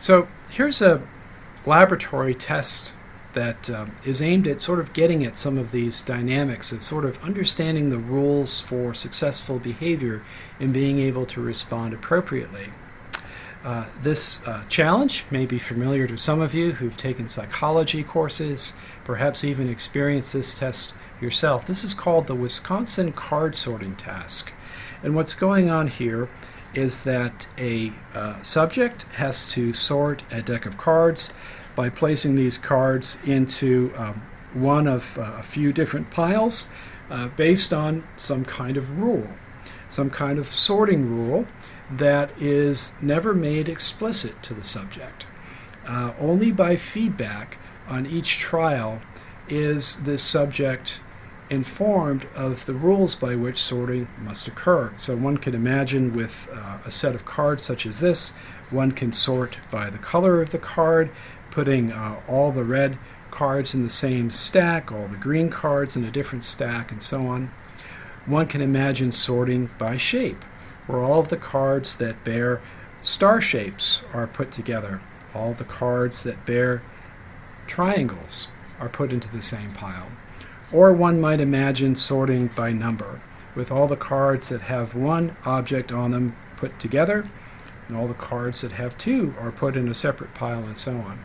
So here's a laboratory test that is aimed at sort of getting at some of these dynamics of sort of understanding the rules for successful behavior and being able to respond appropriately. This challenge may be familiar to some of you who've taken psychology courses, perhaps even experienced this test yourself. This is called the Wisconsin card sorting task. And what's going on here is that a subject has to sort a deck of cards by placing these cards into one of a few different piles based on some kind of rule, some kind of sorting rule that is never made explicit to the subject. Only by feedback on each trial is this subject informed of the rules by which sorting must occur. So one can imagine with a set of cards such as this, one can sort by the color of the card, putting all the red cards in the same stack, all the green cards in a different stack, and so on. One can imagine sorting by shape, where all of the cards that bear star shapes are put together. All the cards that bear triangles are put into the same pile. Or one might imagine sorting by number, with all the cards that have one object on them put together, and all the cards that have two are put in a separate pile, and so on.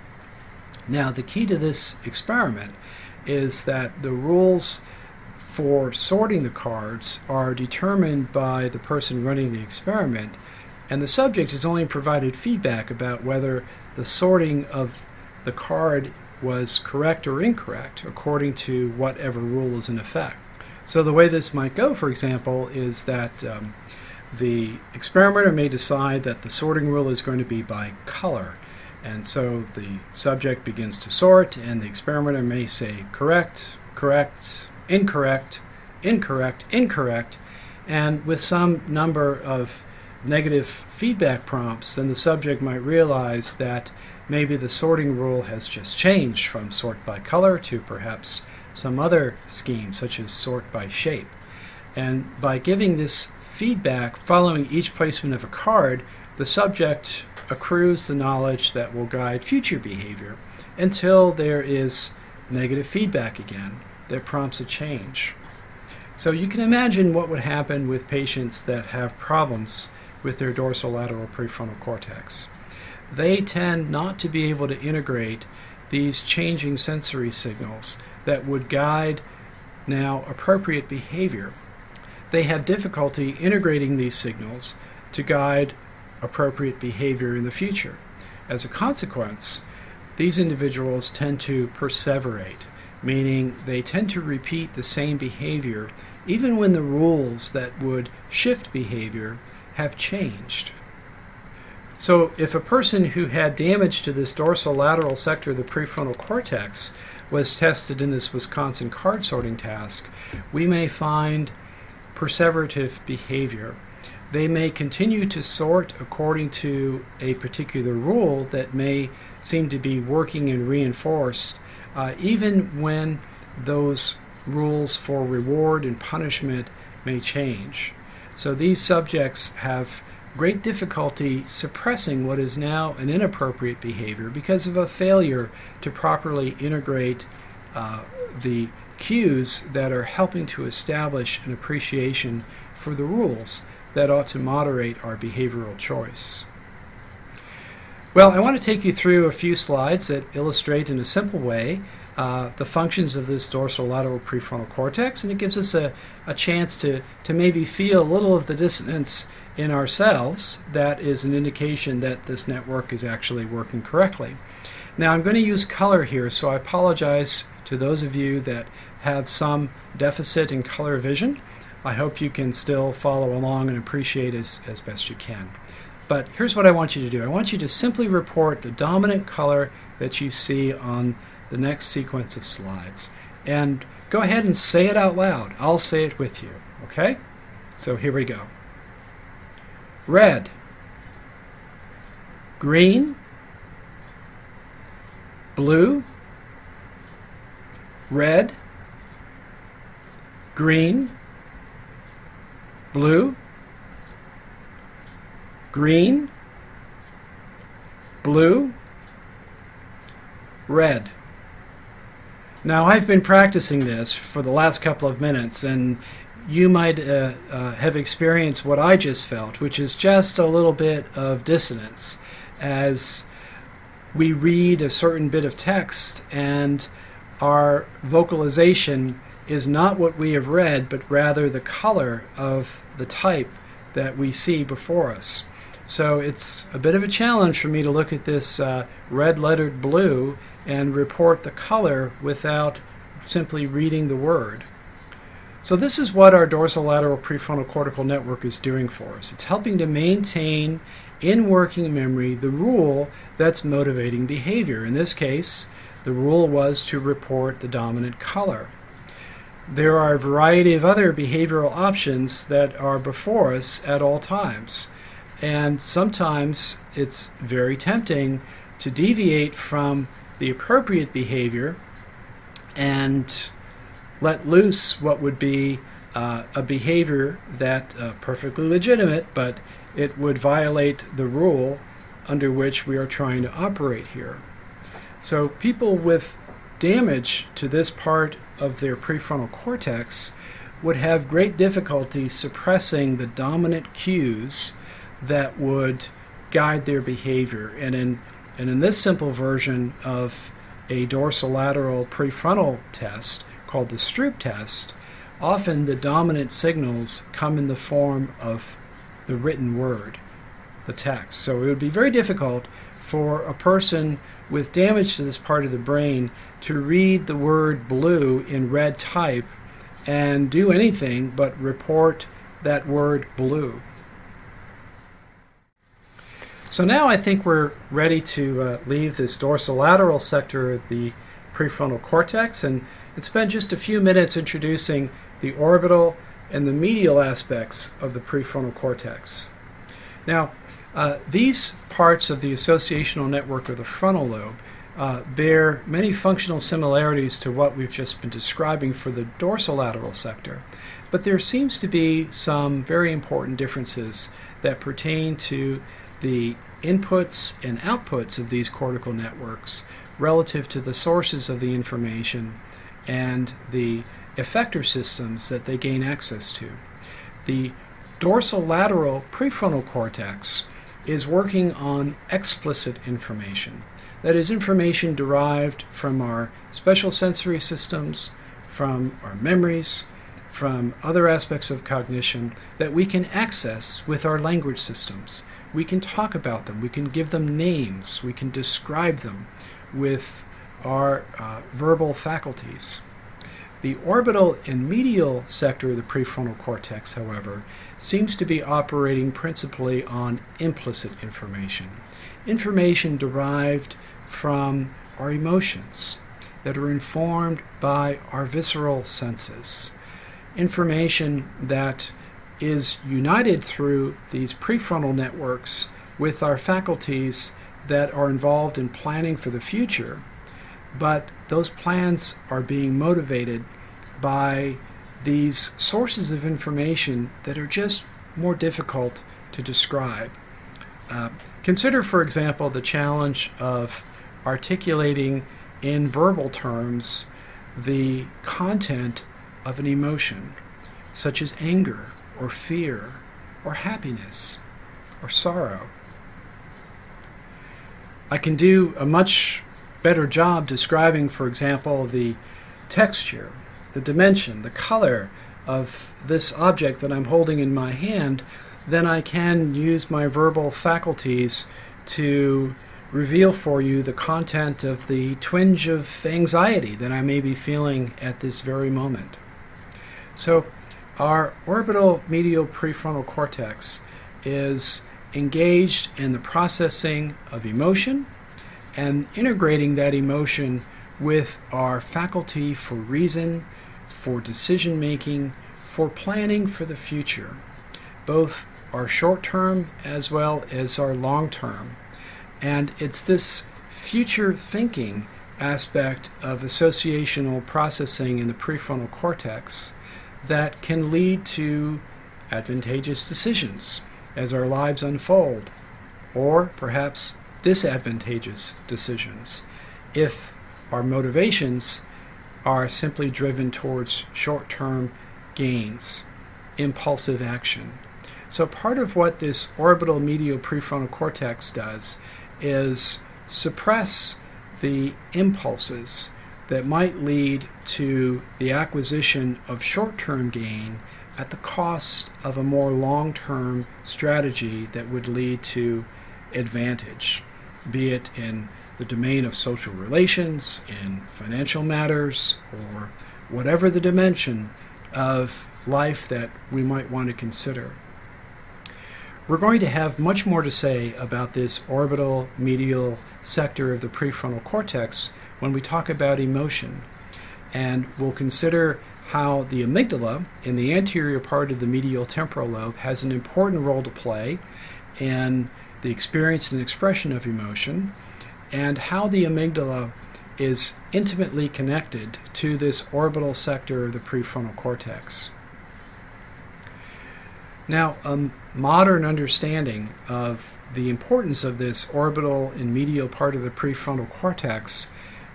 Now, the key to this experiment is that the rules for sorting the cards are determined by the person running the experiment, and the subject is only provided feedback about whether the sorting of the card was correct or incorrect according to whatever rule is in effect. So the way this might go, for example, is that the experimenter may decide that the sorting rule is going to be by color. And so the subject begins to sort, and the experimenter may say correct, correct, incorrect, incorrect, incorrect, and with some number of negative feedback prompts, then the subject might realize that maybe the sorting rule has just changed from sort by color to perhaps some other scheme, such as sort by shape. And by giving this feedback following each placement of a card, the subject accrues the knowledge that will guide future behavior until there is negative feedback again that prompts a change. So you can imagine what would happen with patients that have problems with their dorsolateral prefrontal cortex. They tend not to be able to integrate these changing sensory signals that would guide now appropriate behavior. They have difficulty integrating these signals to guide appropriate behavior in the future. As a consequence, these individuals tend to perseverate, meaning they tend to repeat the same behavior even when the rules that would shift behavior have changed. So if a person who had damage to this dorsolateral sector of the prefrontal cortex was tested in this Wisconsin card sorting task, we may find perseverative behavior. They may continue to sort according to a particular rule that may seem to be working and reinforced, even when those rules for reward and punishment may change. So these subjects have great difficulty suppressing what is now an inappropriate behavior because of a failure to properly integrate the cues that are helping to establish an appreciation for the rules that ought to moderate our behavioral choice. Well, I want to take you through a few slides that illustrate in a simple way the functions of this dorsolateral prefrontal cortex, and it gives us a chance to maybe feel a little of the dissonance in ourselves that is an indication that this network is actually working correctly. Now, I'm going to use color here, so I apologize to those of you that have some deficit in color vision. I hope you can still follow along and appreciate as best you can. But here's what I want you to do. I want you to simply report the dominant color that you see on the next sequence of slides. And go ahead and say it out loud. I'll say it with you, okay? So here we go. Red, green, blue, red, green, blue, green, blue, red. Now, I've been practicing this for the last couple of minutes, and you might have experienced what I just felt, which is just a little bit of dissonance as we read a certain bit of text and our vocalization is not what we have read, but rather the color of the type that we see before us. So it's a bit of a challenge for me to look at this red-lettered blue and report the color without simply reading the word. So this is what our dorsolateral prefrontal cortical network is doing for us. It's helping to maintain in working memory the rule that's motivating behavior. In this case, the rule was to report the dominant color. There are a variety of other behavioral options that are before us at all times. And sometimes it's very tempting to deviate from the appropriate behavior and let loose what would be a behavior that perfectly legitimate, but it would violate the rule under which we are trying to operate here. So people with damage to this part of their prefrontal cortex would have great difficulty suppressing the dominant cues that would guide their behavior. And in this simple version of a dorsolateral prefrontal test called the Stroop test, often the dominant signals come in the form of the written word, the text. So it would be very difficult for a person with damage to this part of the brain to read the word blue in red type and do anything but report that word blue. So now I think we're ready to leave this dorsolateral sector of the prefrontal cortex and spend just a few minutes introducing the orbital and the medial aspects of the prefrontal cortex. Now, these parts of the associational network of the frontal lobe bear many functional similarities to what we've just been describing for the dorsolateral sector, but there seems to be some very important differences that pertain to the inputs and outputs of these cortical networks relative to the sources of the information and the effector systems that they gain access to. The dorsolateral prefrontal cortex is working on explicit information. That is information derived from our special sensory systems, from our memories, from other aspects of cognition that we can access with our language systems. We can talk about them, we can give them names, we can describe them with our verbal faculties. The orbital and medial sector of the prefrontal cortex, however, seems to be operating principally on implicit information. Information derived from our emotions that are informed by our visceral senses. Information that is united through these prefrontal networks with our faculties that are involved in planning for the future, but those plans are being motivated by these sources of information that are just more difficult to describe. Consider, for example, the challenge of articulating in verbal terms the content of an emotion, such as anger or fear or happiness or sorrow. I can do a much better job describing, for example, the texture, the dimension, the color of this object that I'm holding in my hand than I can use my verbal faculties to reveal for you the content of the twinge of anxiety that I may be feeling at this very moment. So our orbital medial prefrontal cortex is engaged in the processing of emotion and integrating that emotion with our faculty for reason, for decision making, for planning for the future, both our short-term as well as our long-term. And it's this future thinking aspect of associational processing in the prefrontal cortex that can lead to advantageous decisions as our lives unfold, or perhaps disadvantageous decisions if our motivations are simply driven towards short-term gains, impulsive action. So part of what this orbital medial prefrontal cortex does is suppress the impulses that might lead to the acquisition of short-term gain at the cost of a more long-term strategy that would lead to advantage, be it in the domain of social relations, in financial matters, or whatever the dimension of life that we might want to consider. We're going to have much more to say about this orbital medial sector of the prefrontal cortex when we talk about emotion, and we'll consider how the amygdala in the anterior part of the medial temporal lobe has an important role to play in the experience and expression of emotion, and how the amygdala is intimately connected to this orbital sector of the prefrontal cortex. Now, a modern understanding of the importance of this orbital and medial part of the prefrontal cortex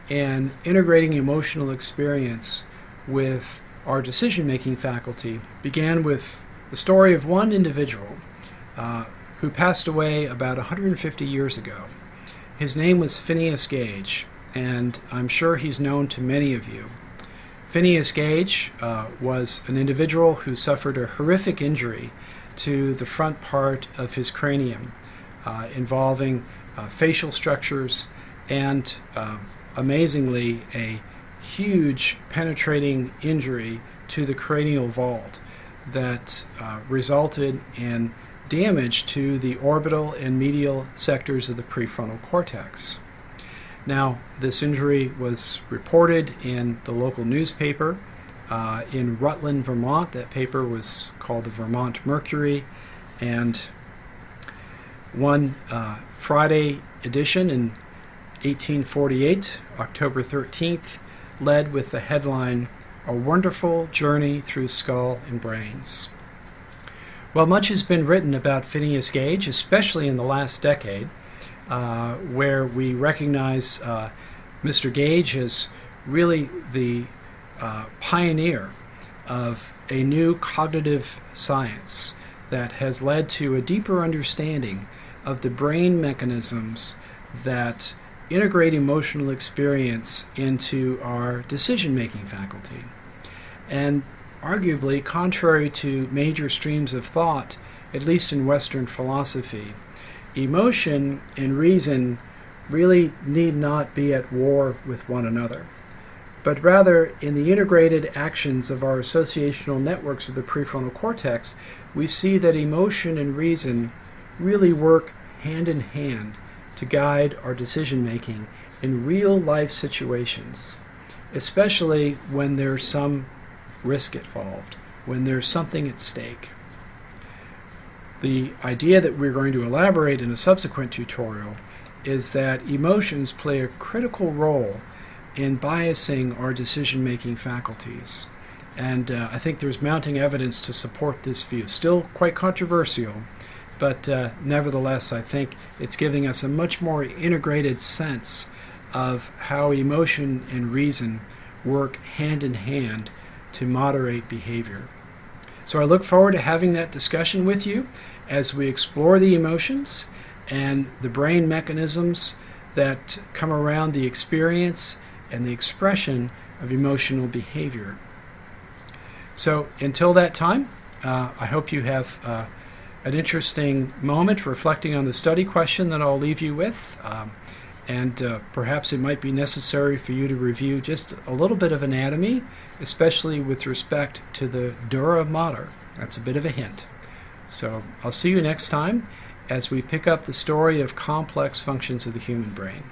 and integrating emotional experience with our decision-making faculty began with the story of one individual who passed away about 150 years ago. His name was Phineas Gage, and I'm sure he's known to many of you. Phineas Gage was an individual who suffered a horrific injury to the front part of his cranium, involving facial structures and, amazingly, a huge penetrating injury to the cranial vault that resulted in damage to the orbital and medial sectors of the prefrontal cortex. Now, this injury was reported in the local newspaper in Rutland, Vermont. That paper was called the Vermont Mercury, and one Friday edition in 1848, October 13th, led with the headline, "A Wonderful Journey Through Skull and Brains." Well, much has been written about Phineas Gage, especially in the last decade, where we recognize Mr. Gage as really the pioneer of a new cognitive science that has led to a deeper understanding of the brain mechanisms that integrate emotional experience into our decision-making faculty. And arguably, contrary to major streams of thought, at least in Western philosophy, emotion and reason really need not be at war with one another, but rather in the integrated actions of our associational networks of the prefrontal cortex, we see that emotion and reason really work hand in hand to guide our decision-making in real-life situations, especially when there's some risk involved, when there's something at stake. The idea that we're going to elaborate in a subsequent tutorial is that emotions play a critical role in biasing our decision-making faculties. And I think there's mounting evidence to support this view. Still quite controversial, but nevertheless, I think it's giving us a much more integrated sense of how emotion and reason work hand in hand to moderate behavior. So I look forward to having that discussion with you as we explore the emotions and the brain mechanisms that come around the experience and the expression of emotional behavior. So until that time, I hope you have an interesting moment reflecting on the study question that I'll leave you with. And perhaps it might be necessary for you to review just a little bit of anatomy, especially with respect to the dura mater. That's a bit of a hint. So I'll see you next time as we pick up the story of complex functions of the human brain.